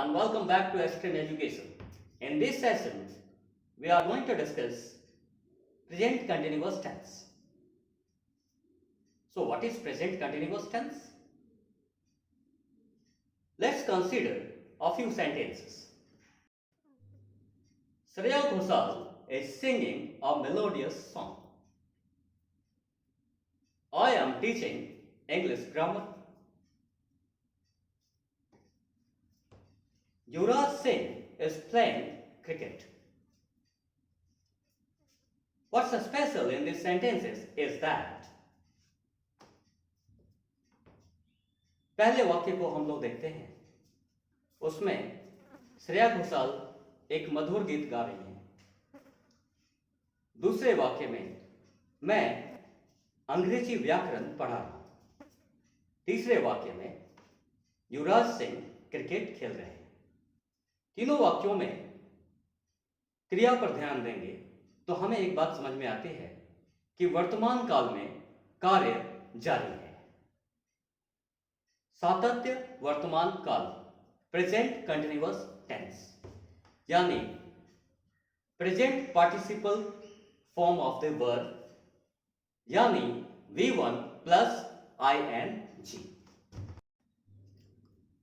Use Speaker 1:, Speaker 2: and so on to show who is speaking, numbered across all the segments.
Speaker 1: and welcome back to Extreme Education. In this session, we are going to discuss present continuous tense. So, what is present continuous tense? Let's consider a few sentences. Shreya Ghoshal is singing a melodious song. I am teaching English grammar. Yuvraj Singh is playing cricket. What's special in these sentences is that पहले वाक्य को हम लोग देखते हैं, उसमें श्रेया घोषाल एक मधुर गीत गा रही हैं। दूसरे वाक्य में मैं अंग्रेजी व्याकरण पढ़ा रहा हूं। तीसरे वाक्य में युवराज सिंह क्रिकेट खेल रहे हैं। तीनों वाक्यों में क्रिया पर ध्यान देंगे तो हमें एक बात समझ में आती है कि वर्तमान काल में कार्य जारी है। सातत्य वर्तमान काल, प्रेजेंट कंटिन्यूअस टेंस, यानी present participle form of the verb, यानी V1 प्लस ing।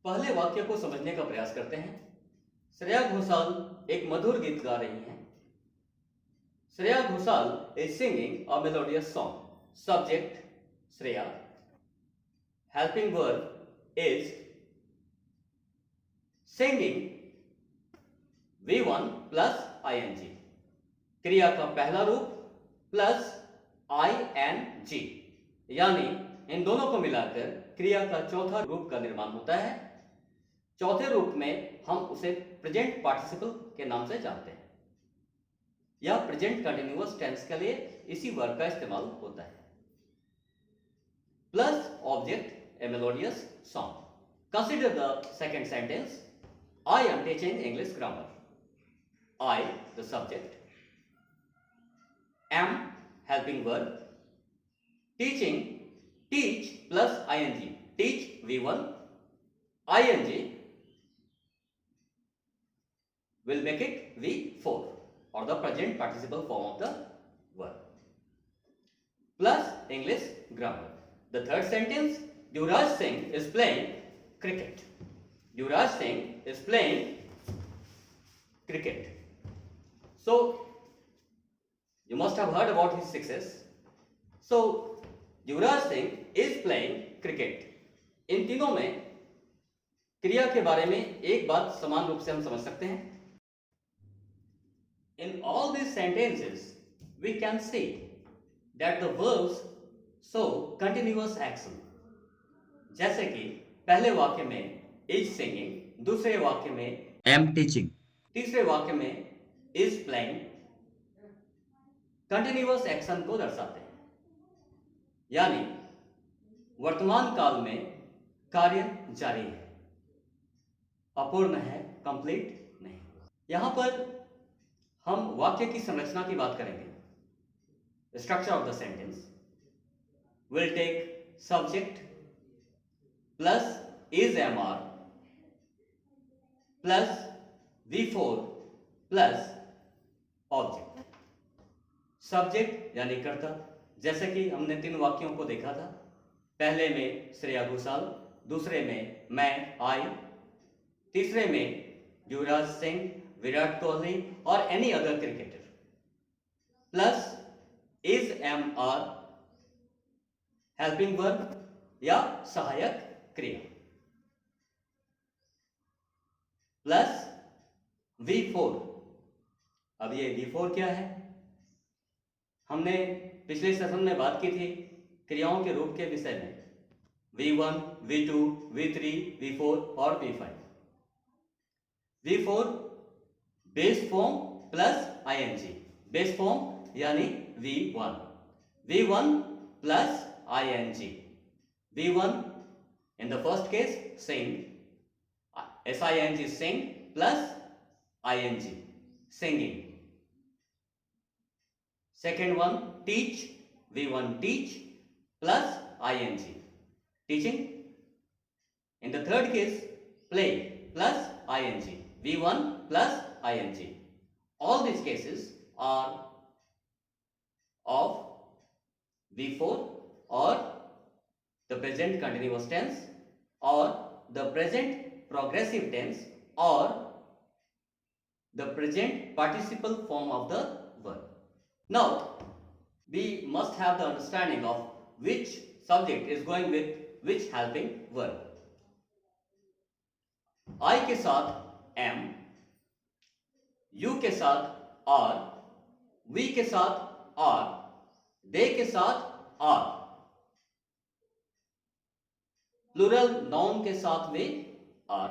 Speaker 1: पहले वाक्य को समझने का प्रयास करते हैं। श्रेया घोषाल एक मधुर गीत गा रही हैं। Shreya Ghoshal is singing a melodious song. Subject Shreya. Helping verb is singing V1 plus ing. क्रिया का पहला रूप प्लस ing, यानी इन दोनों को मिलाकर क्रिया का चौथा रूप का निर्माण होता है। चौथे रूप में हम उसे प्रेजेंट पार्टिसिपल के नाम से जानते हैं, या प्रेजेंट कंटिन्यूअस टेंस के लिए इसी वर्ब का इस्तेमाल होता है। Plus object A melodious song. Consider the second sentence, I am teaching English grammar. I the subject, am helping verb, teaching teach plus ing, teach V1, ing will make it V4 or the present participle form of the verb, plus English grammar. The third sentence, Yuvraj Singh is playing cricket. Yuvraj Singh is playing cricket. So you must have heard about his success. So Yuvraj Singh is playing cricket. इन तीनों में क्रिया के बारे में एक बात समान रूप से हम समझ सकते हैं। In all these sentences, we can see that the verbs show continuous action. जैसे कि पहले वाक्य में is singing, दूसरे वाक्य में am teaching, तीसरे वाक्य में is playing कंटिन्यूअस एक्शन को दर्शाते हैं, यानी वर्तमान काल में कार्य जारी है, अपूर्ण है, कंप्लीट नहीं। यहां पर हम वाक्य की संरचना की बात करेंगे। Structure of the sentence will take subject plus is am are plus V4 plus object. Subject यानी कर्ता, जैसे कि हमने तीन वाक्यों को देखा था। पहले में श्रेया घोषाल, दूसरे में मैं आई, तीसरे में युवराज सिंह, विराट कोहली और any other cricketer, plus is am are helping verb या सहायक क्रिया, प्लस V4। अब ये V4 क्या है? हमने पिछले सेशन में बात की थी क्रियाओं के रूप के विषय में, V1, V2, V3, V4 और V5। V4 base form plus ing, base form यानी V1, V1 plus ing, V1 in the first case sing, SING sing plus ing singing। Second one teach, V1 teach plus ing teaching। In the third case play plus ing, V1 plus ing. All these cases are of V4 or the present continuous tense or the present progressive tense or the present participle form of the verb. Now, we must have the understanding of which subject is going with which helping verb. I के साथ am, you के साथ are, we के साथ are, they के साथ are, plural noun के साथ वे are,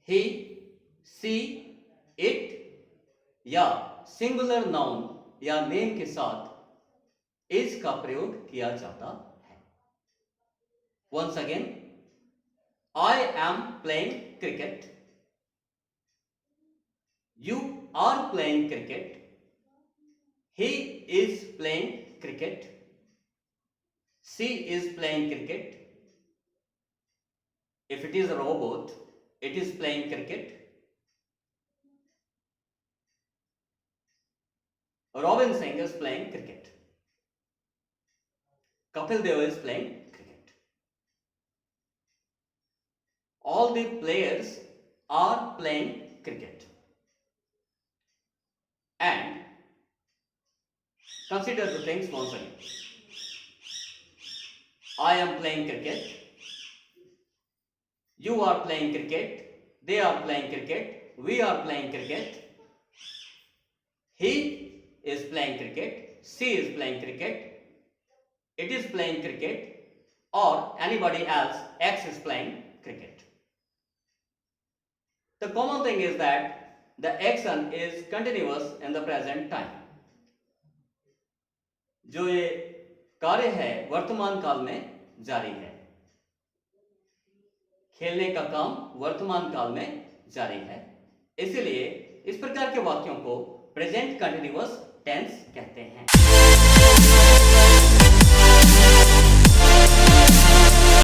Speaker 1: he, she, it या सिंगुलर नाउन या नेम के साथ इज का प्रयोग किया जाता है. Once again, I am playing cricket. You are playing cricket. He is playing cricket. She is playing cricket. If it is a robot, it is playing cricket. Robin Singh is playing cricket. Kapil Dev is playing cricket. All the players are playing cricket. And consider the things once again. I am playing cricket. You are playing cricket. They are playing cricket. We are playing cricket. He is playing cricket. She is playing cricket. It is playing cricket. Or anybody else, X is playing cricket. The common thing is that the action is continuous in the present time. जो ये कार्य है वर्तमान काल में जारी है. खेलने का काम वर्तमान काल में जारी है. इसलिए इस प्रकार के वाक्यों को प्रेजेंट कंटिन्यूअस टेंस कहते हैं.